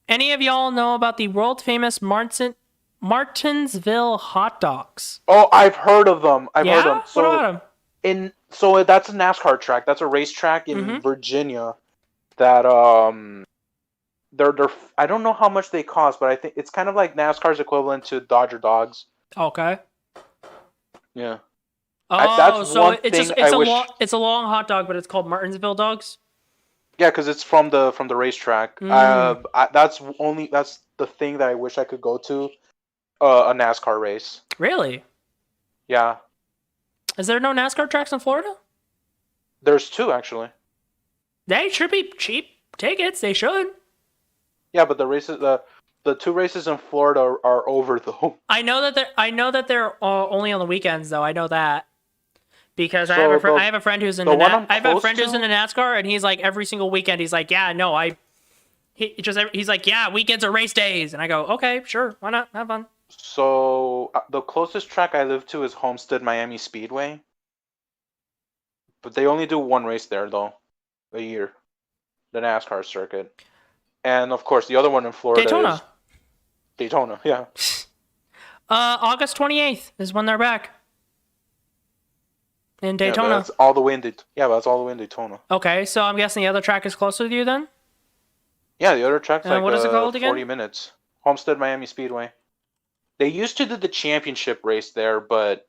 Any of y'all know about the world famous Martinsville hot dogs? Oh, I've heard of them. I've heard Yeah? them. So What about them? So that's a NASCAR track. That's a racetrack in Virginia. That they're I don't know how much they cost, but I think it's kind of like NASCAR's equivalent to Dodger dogs. Okay. Yeah. Oh, that's so one it's thing I wish. It's a long hot dog, but it's called Martinsville dogs. Yeah, because it's from the racetrack. That's the thing that I wish I could go to, a NASCAR race. Really? Yeah. Is there no NASCAR tracks in Florida? There's 2 actually. They should be cheap tickets. They should. Yeah, but the 2 races in Florida are over though. I know that they're only on the weekends though. I know that because I have a friend who's in the NASCAR, and he's like every single weekend he's like, yeah, no, he's like, yeah, weekends are race days, and I go, okay, sure, why not, have fun. So the closest track I live to is Homestead Miami Speedway, but they only do 1 race there though, a year, the NASCAR circuit, and of course the other one in Florida is Daytona, yeah. August 28th is when they're back in Daytona. Yeah, that's all the way in Daytona. Okay, so I'm guessing the other track is closer to you then? Yeah, the other track's like what is it called again? 40 minutes. Homestead Miami Speedway. They used to do the championship race there, but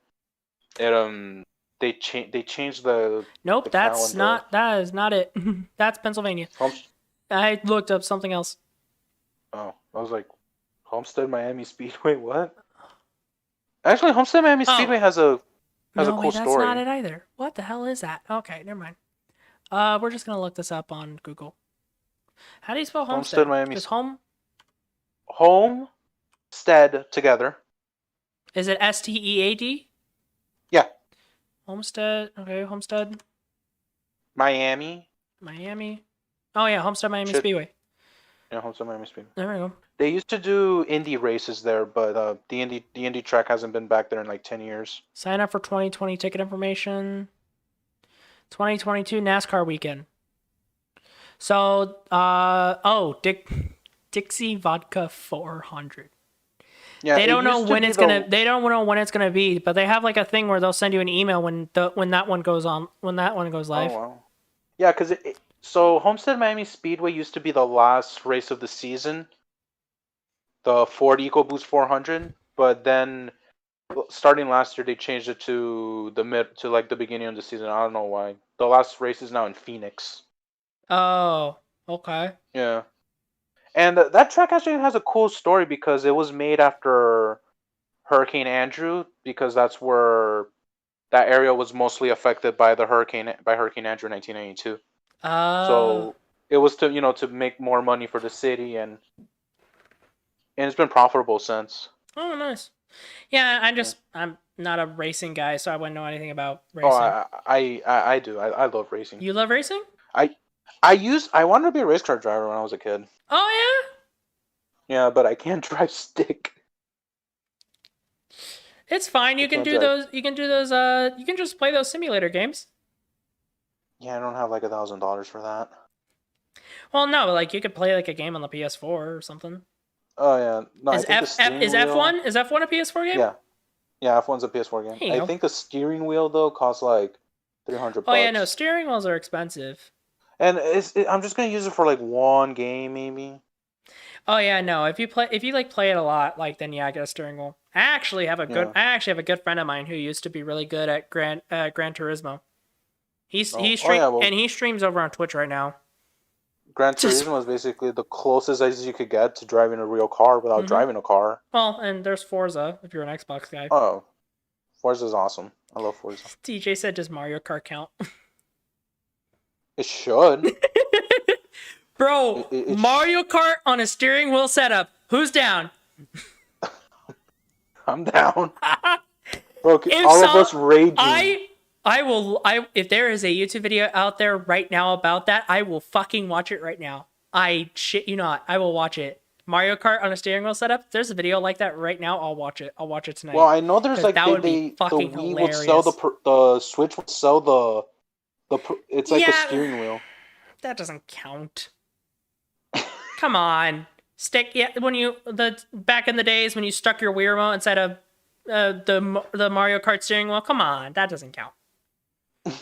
they changed the. Nope, the that is not it. That's Pennsylvania. I looked up something else. Oh, I was like, Homestead Miami Speedway, what? Actually, Homestead Miami Speedway has a cool story. That's not it either. What the hell is that? Okay, never mind. We're just gonna look this up on Google. How do you spell Homestead? Homestead Miami. Just Homestead together. Is it STEAD? Yeah. Homestead. Okay, Homestead. Miami. Oh yeah, Homestead Miami Speedway. Yeah, Homestead Miami Speedway. There we go. They used to do Indy races there, but the Indy track hasn't been back there in like 10 years. Sign up for 2020 ticket information. 2022 NASCAR weekend. So, Dixie Vodka 400. Yeah, They it don't know used to when be it's the- gonna. They don't know when it's gonna be, but they have like a thing where they'll send you an email when that one goes on, when that one goes live. Oh wow. Yeah, because so Homestead Miami Speedway used to be the last race of the season, the Ford EcoBoost 400, but then starting last year they changed it to the beginning of the season. I don't know why. The last race is now in Phoenix. Oh, okay. Yeah. And that track actually has a cool story because it was made after Hurricane Andrew, because that's where that area was mostly affected by Hurricane Andrew in 1992. Oh, So it was to make more money for the city, and it's been profitable since. oh, nice. Yeah, Yeah. I'm not a racing guy, so I wouldn't know anything about Oh, racing. I do. I love racing. You love racing? I wanted to be a race car driver when I was a kid. Oh Yeah, but I can't drive stick. yeah, it's fine. I You can can't do drive. those. You can do those. You can just play those simulator games. Yeah, I don't have like $1,000 for that. Well, no, but like you could play like a game on the PS4 or something. Oh yeah, no, I Is think the steering wheel. F1 a PS4 game? Yeah, yeah, F1's a PS4 game. There you I go. think the steering wheel though costs like $300. Oh yeah, no, steering wheels are expensive. And I'm just gonna use it for like one game maybe. Oh yeah, no. If you play it a lot, like then yeah, I get a steering wheel. I actually have Yeah. a good friend of mine who used to be really good at Gran Turismo. He yeah, well- and he streams over on Twitch right now. Gran Just- Turismo is basically the closest as you could get to driving a real car without Mhm. driving a car. Well, and there's Forza if you're an Xbox guy. Oh, Forza's awesome. I love Forza. DJ said, "Does Mario Kart count?" It should. Bro, It Mario Kart on a steering wheel setup. Who's down? I'm down. Bro, If all of so, us raging. If there is a YouTube video out there right now about that, I will fucking watch it right now. I shit you not. I will watch it. Mario Kart on a steering wheel setup. If there's a video like that right now, I'll watch it. I'll watch it tonight. Well, I know there's 'Cause like that would be the fucking Wii would sell hilarious. the Switch would sell it's like a Yeah. steering wheel. That doesn't count. Come on. Back in the days when you stuck your Wii remote inside of the Mario Kart steering wheel. Come on, that doesn't count.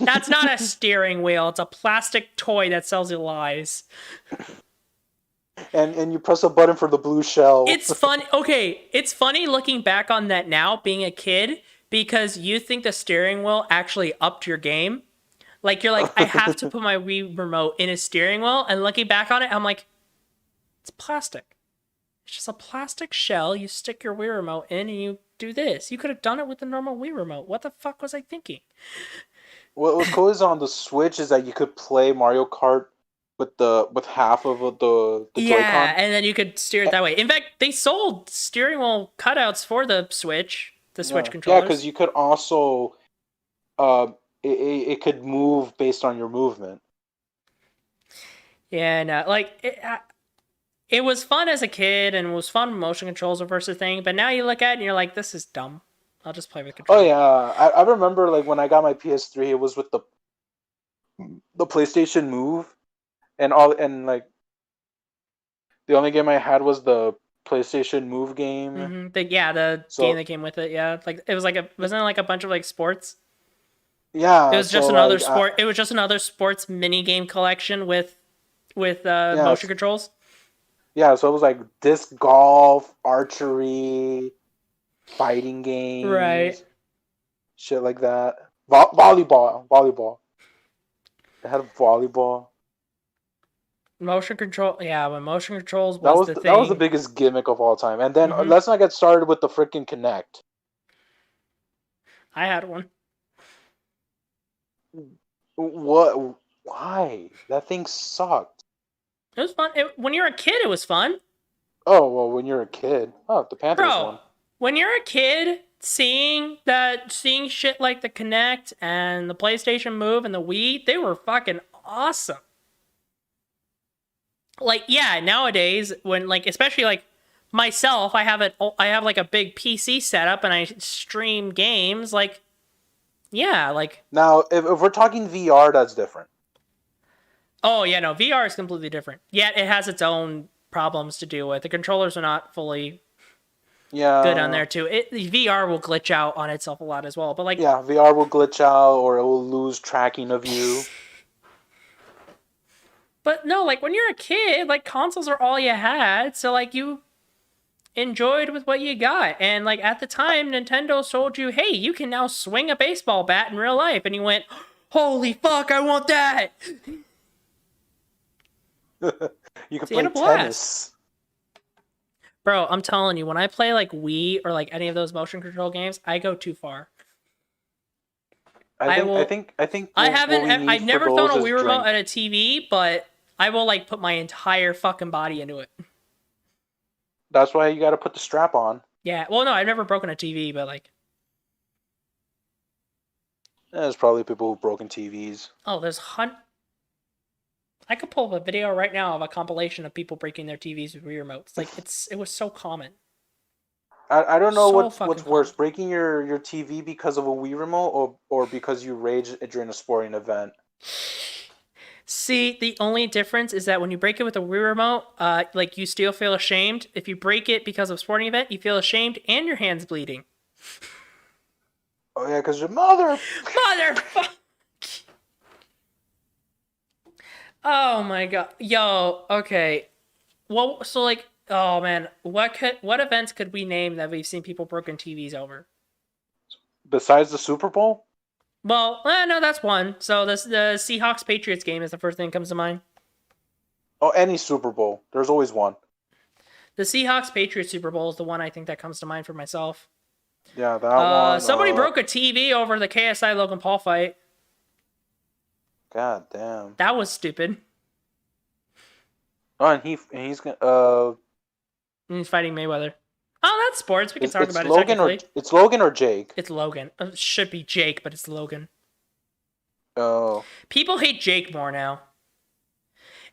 That's not a steering wheel. It's a plastic toy that sells you lies. And you press a button for the blue shell. It's fun. Okay, it's funny looking back on that now, being a kid, because you think the steering wheel actually upped your game. Like you're like, I have to put my Wii remote in a steering wheel, and looking back on it, I'm like, it's plastic. It's just a plastic shell. You stick your Wii remote in, and you do this. You could have done it with the normal Wii remote. What the fuck was I thinking? What was cool is on the Switch is that you could play Mario Kart with half of the Yeah, Joy-Con. and then you could steer it that way. In fact, they sold steering wheel cutouts for the Switch, Switch Yeah, controllers. because you could also, it could move based on your movement. Yeah, no, it was fun as a kid, and it was fun when motion controls were first a thing. But now you look at it and you're like, this is dumb. I'll just play with Oh controls. yeah, I remember like when I got my PS3, it was with the PlayStation Move, and like the only game I had was the PlayStation Move game. Mm-hmm. The game that came with it. Yeah, like it was wasn't it like a bunch of like sports? Yeah, It was just so, another like, sport. It was just another sports mini game collection with motion controls. Yeah, so it was like disc golf, archery, fighting games, Right. shit like that. Volleyball. They had volleyball. Motion control. Yeah, when motion controls That was was the thing. that was the biggest gimmick of all time. And then Mhm. let's not get started with the freaking Kinect. I had one. What? Why? That thing sucked. It was fun. When you're a kid, it was fun. Oh well, when you're a kid. Oh, the Panthers Bro, won. when you're a kid, seeing shit like the Kinect and the PlayStation Move and the Wii, they were fucking awesome. Like, yeah, nowadays when like especially like myself, I have like a big PC setup and I stream games. Like, Yeah, like, Now, if we're talking VR, that's different. oh yeah, no, VR is completely different. Yet it has its own problems to deal with. The controllers are not fully good on Yeah, there too. The VR will glitch out on itself a lot as well. But like, yeah, VR will glitch out or it will lose tracking of you. but no, like when you're a kid, like consoles are all you had, so like you enjoyed with what you got. And like at the time, Nintendo told you, "Hey, you can now swing a baseball bat in real life," and you went, "Holy fuck, I want that!" You can So you had play a blast. tennis. Bro, I'm telling you, when I play like Wii or like any of those motion control games, I go too far. I will. I think I what haven't. we need I've for never thrown those a is Wii remote drink. at a TV, but I will like put my entire fucking body into it. That's why you got to put the strap on. Yeah. Well, no, I've never broken a TV, but like, There's probably people who've broken TVs. oh, there's I could pull up a video right now of a compilation of people breaking their TVs with Wii remotes. Like, it was so common. I don't know So what's fucking worse, common. breaking your TV because of a Wii remote or because you raged during a sporting event. See, the only difference is that when you break it with a Wii remote, like you still feel ashamed. If you break it because of a sporting event, you feel ashamed and your hand's bleeding. Oh yeah, because your mother. Motherfucker! Oh my god, yo, okay. Well, so like, oh man, what events could we name that we've seen people broken TVs over? Besides the Super Bowl. Well, no, that's one. So the Seahawks Patriots game is the first thing that comes to mind. Oh, any Super Bowl. There's always one. The Seahawks Patriots Super Bowl is the one I think that comes to mind for myself. Yeah, that one. Somebody broke a TV over the KSI Logan Paul fight. God damn. That was stupid. Oh, and he's gonna. And he's fighting Mayweather. Oh, that's sports. We can talk It's about Logan it or technically. it's Logan or Jake. It's Logan. It should be Jake, but it's Logan. Oh. People hate Jake more now.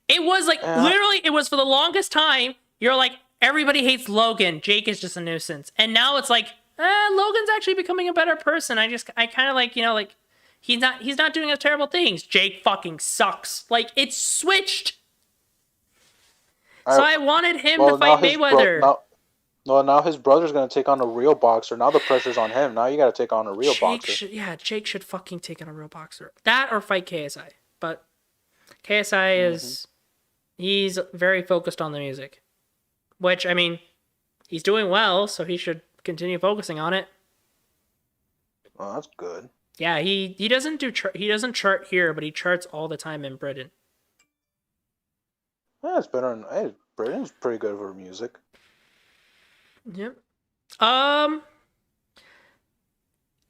It was like Yeah. literally, it was for the longest time. You're like, everybody hates Logan. Jake is just a nuisance. And now it's like, Logan's actually becoming a better person. I kind of like, like he's not doing terrible things. Jake fucking sucks. Like it's switched. So I wanted him to fight Mayweather. Now his brother's gonna take on a real boxer. Now the pressure's on him. Now you gotta take on a real boxer. Jake should fucking take on a real boxer. That or fight KSI. But KSI is he's very focused on the music. Which, I mean, he's doing well, so he should continue focusing on it. Oh, that's good. Yeah, he doesn't he doesn't chart here, but he charts all the time in Britain. Yeah, it's better than Britain's pretty good for music. Yep.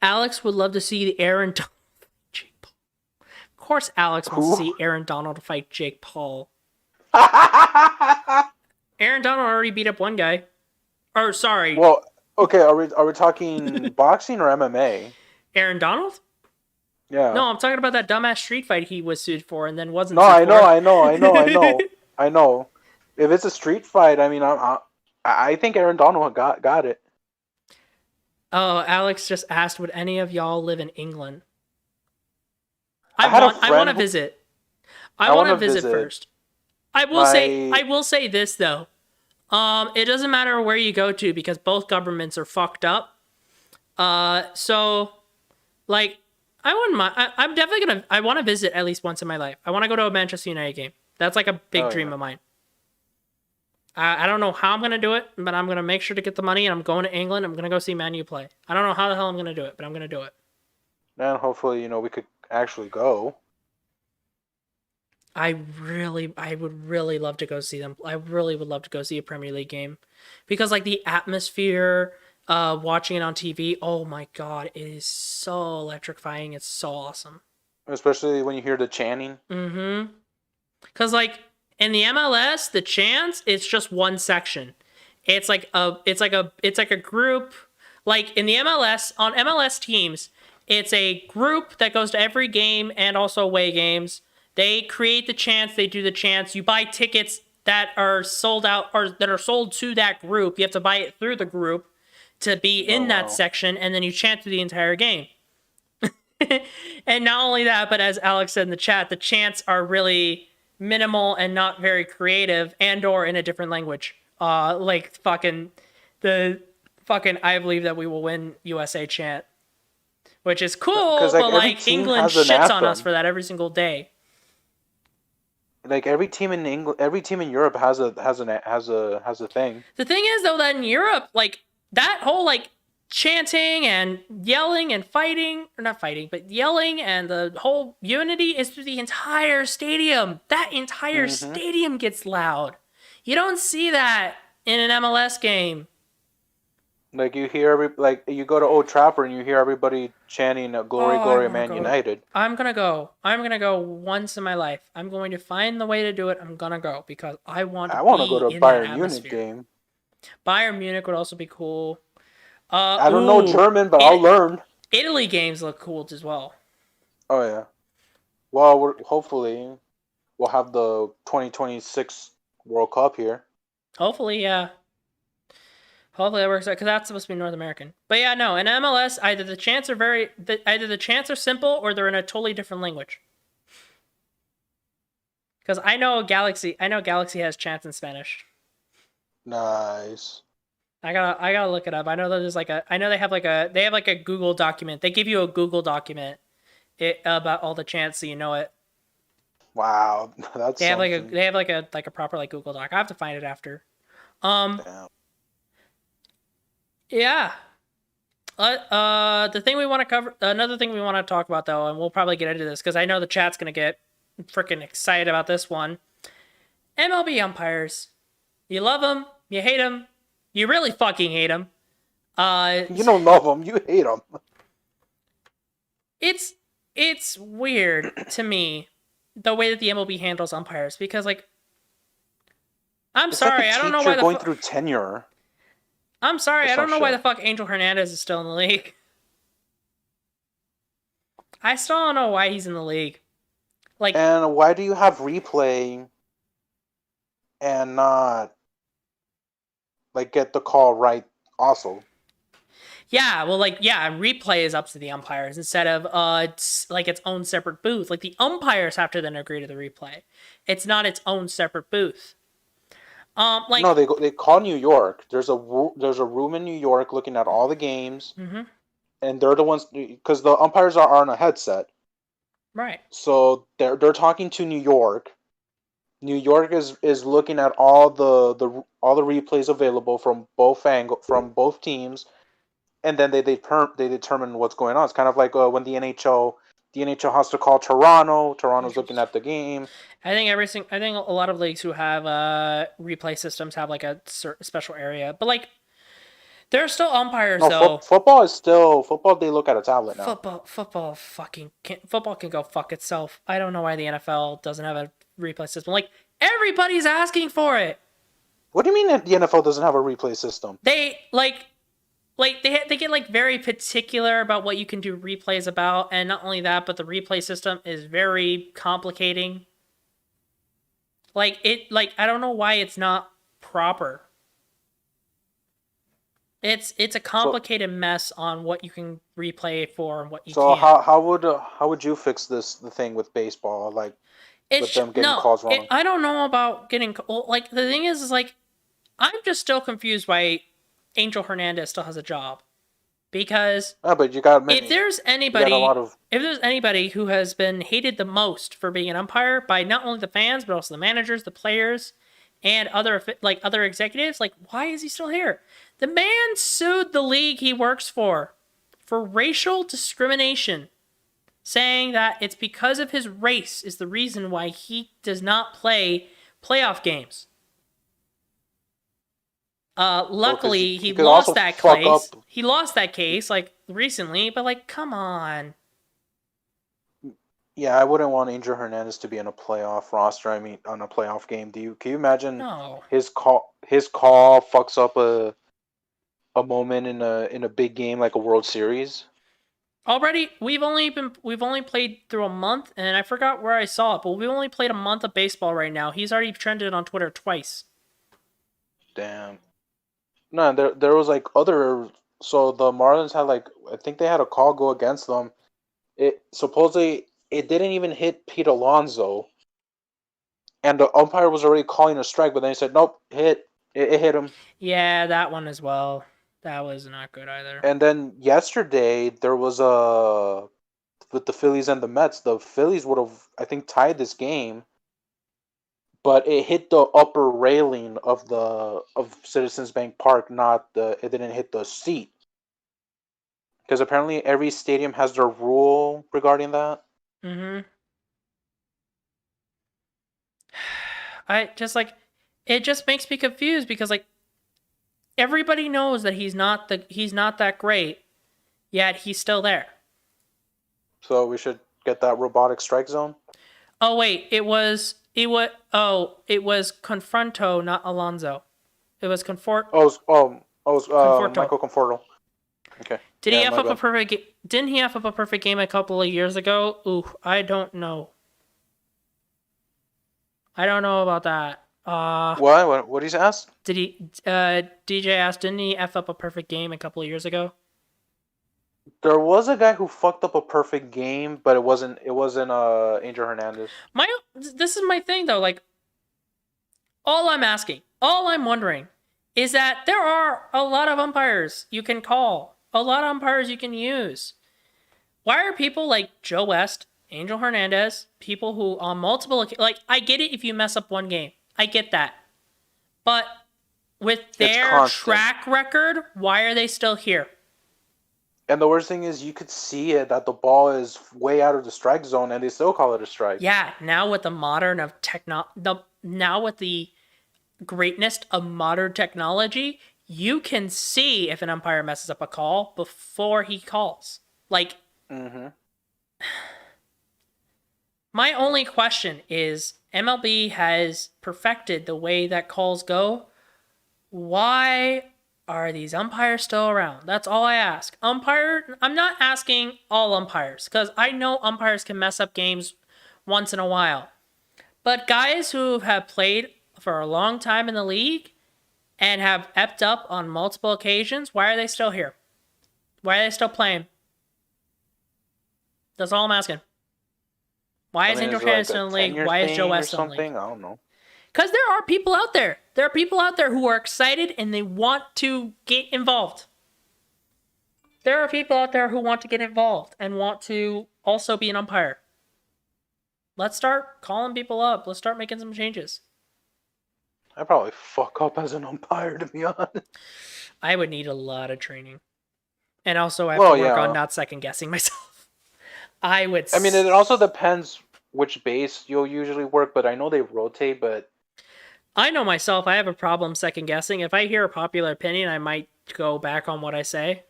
Alex would love to see the Aaron Donald fight Jake Paul. Of course, Alex wants to see Aaron Donald fight Jake Paul. Aaron Donald already beat up one guy. Or sorry. Well, okay. Are we talking boxing or MMA? Aaron Donald? Yeah. No, I'm talking about that dumbass street fight he was sued for and then wasn't. No, sued for. I know. If it's a street fight, I mean, I think Aaron Donald got it. Oh, Alex just asked, would any of y'all live in England? I want to visit. I want to visit first. I will say this though. It doesn't matter where you go to because both governments are fucked up. So like I wouldn't mind. I'm definitely I want to visit at least once in my life. I want to go to a Manchester United game. That's like a big dream of mine. I don't know how I'm going to do it, but I'm going to make sure to get the money and I'm going to England. I'm going to go see Man U play. I don't know how the hell I'm going to do it, but I'm going to do it. And hopefully, we could actually go. I would really love to go see them. I really would love to go see a Premier League game because like the atmosphere, watching it on TV, oh my God, it is so electrifying. It's so awesome. Especially when you hear the chanting. Mm-hmm. Because like in the MLS, the chants, it's just one section. It's like a group. Like in the MLS, on MLS teams, it's a group that goes to every game and also away games. They create the chants, they do the chants. You buy tickets that are sold out or that are sold to that group. You have to buy it through the group to be in that section, and then you chant through the entire game. And not only that, but as Alex said in the chat, the chants are really minimal and not very creative, and or in a different language. Like the fucking I believe that we will win USA chant, which is cool, Because but every like team England has an shits on us anthem. for that every single day. Like every team in England, every team in Europe has a thing. The thing is though that in Europe, like that whole like chanting and yelling and fighting, or not fighting, but yelling and the whole unity is through the entire stadium. That entire Mm-hmm. stadium gets loud. You don't see that in an MLS game. Like you hear you go to Old Trafford and you hear everybody chanting "Glory, Oh, I Glory, want to Man go. United." I'm gonna go. I'm gonna go once in my life. I'm going to find the way to do it. I'm gonna go because I want to I want to be go to a in that Bayern Munich atmosphere. game. Bayern Munich would also be cool. I don't know German, but I'll learn. Italy games look cool as well. Oh yeah. Well, hopefully we'll have the 2026 World Cup here. Hopefully, yeah. Hopefully that works out because that's supposed to be North American. But yeah, no. In MLS, either the chants are simple or they're in a totally different language. Because I know Galaxy has chants in Spanish. Nice. I gotta look it up. I know that there's I know they have like a Google document. They give you a Google document about all the chants so you know it. Wow, that's They have something. a proper like Google Doc. I have to find it after. Damn. Yeah. The thing we want to cover, another thing we want to talk about though, and we'll probably get into this because I know the chat's gonna get freaking excited about this one. MLB umpires. You love them, you hate them, you really fucking hate them. You don't love them, you hate them. It's weird to me the way that the MLB handles umpires because like I'm It's sorry, like I don't know why going through tenure. I'm sorry, I don't know why the shit. fuck Angel Hernandez is still in the league. I still don't know why he's in the league. Like, And why do you have replay and not like get the call right also? yeah, well, like, yeah, replay is up to the umpires instead of it's like its own separate booth. Like the umpires have to then agree to the replay. It's not its own separate booth. Like No, they call New York. There's a room in New York looking at all the games, mhm, and they're the ones because the umpires are on a headset. right. So they're talking to New York. New York is looking at all the replays available from both teams, and then they determine what's going on. It's kind of like when the NHL has to call Toronto. Toronto's looking at the game. I think a lot of leagues who have replay systems have like a special area, but like there are still umpires No, though. football. They look at a tablet now. Football can go fuck itself. I don't know why the NFL doesn't have a replay system. Like everybody's asking for it. What do you mean that the NFL doesn't have a replay system? They they get like very particular about what you can do replays about, and not only that, but the replay system is very complicating. Like I don't know why it's not proper. It's a complicated mess on what you can replay for and what you So can't. how would you fix the thing with baseball, like with them getting calls wrong? I don't know about getting like the thing is like I'm just still confused why Angel Hernandez still has a job because But you got if there's anybody a lot of if there's anybody who has been hated the most for being an umpire by not only the fans but also the managers, the players, and other executives, like why is he still here? The man sued the league he works for racial discrimination, saying that it's because of his race is the reason why he does not play playoff games. Luckily, he lost that case. He lost that case like recently, but like, come on. Yeah, I wouldn't want Angel Hernandez to be in a playoff roster. I mean, on a playoff game. Can you imagine No. his call fucks up a moment in a big game like a World Series? Already, we've only played through a month, and I forgot where I saw it, but we've only played a month of baseball right now. He's already trended on Twitter twice. Damn. No, there was like other. So the Marlins had like I think they had a call go against them, It supposedly it didn't even hit Pete Alonso, and the umpire was already calling a strike, but then he said, "Nope, hit." It hit him. Yeah, that one as well. That was not good either. And then yesterday there was a with the Phillies and the Mets. The Phillies would have, I think, tied this game, but it hit the upper railing of Citizens Bank Park, not the. It didn't hit the seat because apparently every stadium has their rule regarding that. Mm-hmm. I just like it just makes me confused because like everybody knows that he's not that great, yet he's still there. So we should get that robotic strike zone. Oh wait, it was Confronto, not Alonso. It was Conforto. Michael Conforto. Okay. Did he Yeah, have my up a bad. perfect? Didn't he have up a perfect game a couple of years ago? Ooh, I don't know. I don't know about that. What did he ask? Did he? DJ asked, didn't he f up a perfect game a couple of years ago? There was a guy who fucked up a perfect game, but it wasn't Angel Hernandez. This is my thing though. Like, all I'm wondering, is that there are a lot of umpires you can call, a lot of umpires you can use. Why are people like Joe West, Angel Hernandez, people who on multiple like I get it if you mess up one game, I get that, but with their constant. track record, why are they still here? And the worst thing is, you could see it that the ball is way out of the strike zone, and they still call it a strike. Yeah, now with the modern of now with the greatness of modern technology, you can see if an umpire messes up a call before he calls. Like, Mm-hmm. my only question is MLB has perfected the way that calls go. Why are these umpires still around? That's all I ask. I'm not asking all umpires because I know umpires can mess up games once in a while. But guys who have played for a long time in the league and have epped up on multiple occasions, why are they still here? Why are they still playing? That's all I'm asking. Why is Angel Hernandez in the league? Why is Joe West in the league? I don't know. Because there are people out there. There are people out there who are excited and they want to get involved. There are people out there who want to get involved and want to also be an umpire. Let's start calling people up. Let's start making some changes. I probably fuck up as an umpire, to be honest. I would need a lot of training. And also I have Well, to work yeah. on not second guessing myself. I mean, it also depends which base you'll usually work, but I know they rotate, but I know myself, I have a problem second guessing. If I hear a popular opinion, I might go back on what I say.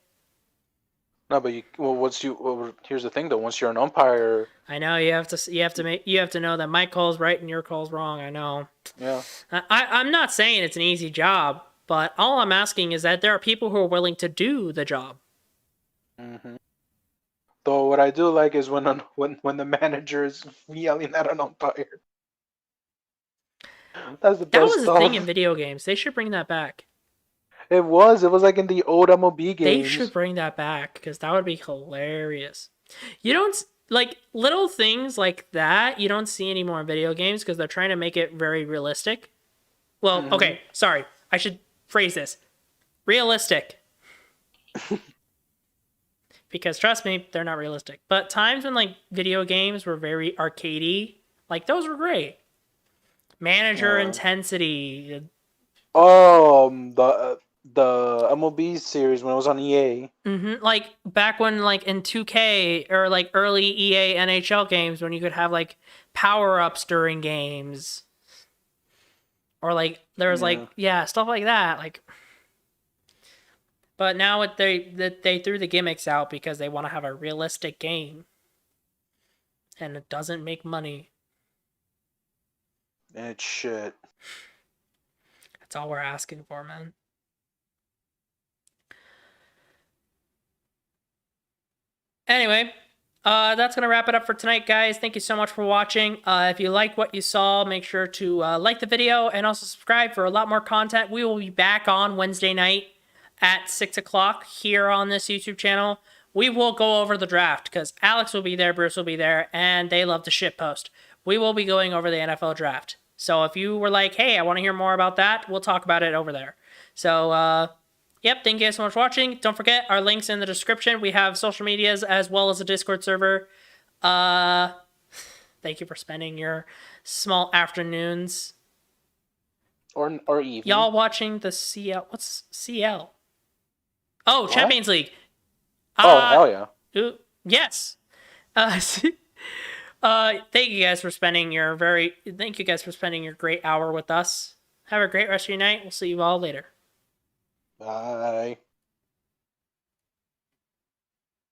no, but here's the thing though, once you're an umpire, I know you have to know that my call's right and your call's wrong. I know. yeah. I'm not saying it's an easy job, but all I'm asking is that there are people who are willing to do the job. Mm-hmm. Though what I do like is when the manager is yelling at an umpire. That's the That best was stuff. a thing in video games. They should bring that back. It was like in the old MLB games. They should bring that back because that would be hilarious. You don't like little things like that. You don't see anymore in video games because they're trying to make it very realistic. Well, okay, sorry. I should phrase this. Realistic. Because trust me, they're not realistic. But times when like video games were very arcadey, like those were great. Manager intensity. The MLB series when it was on EA. Like back when like in 2K or like early EA NHL games when you could have like power-ups during games. Or like there was stuff like that. Like, but now they threw the gimmicks out because they want to have a realistic game. And it doesn't make money. It's shit. That's all we're asking for, man. Anyway, that's going to wrap it up for tonight, guys. Thank you so much for watching. If you like what you saw, make sure to like the video and also subscribe for a lot more content. We will be back on Wednesday night at 6 o'clock here on this YouTube channel we will go over the draft because Alex will be there, Bruce will be there, and they love to shit post. We will be going over the NFL draft. So if you were like, hey, I want to hear more about that, we'll talk about it over there. So, yep, thank you guys so much for watching. Don't forget, our links in the description. We have social medias as well as a Discord server. Thank you for spending your small afternoons. Or evening. Y'all watching the CL. What's CL? Oh, What? Champions League. Oh, hell yeah. Yes. Thank you guys for spending your great hour with us. Have a great rest of your night. We'll see you all later. Bye.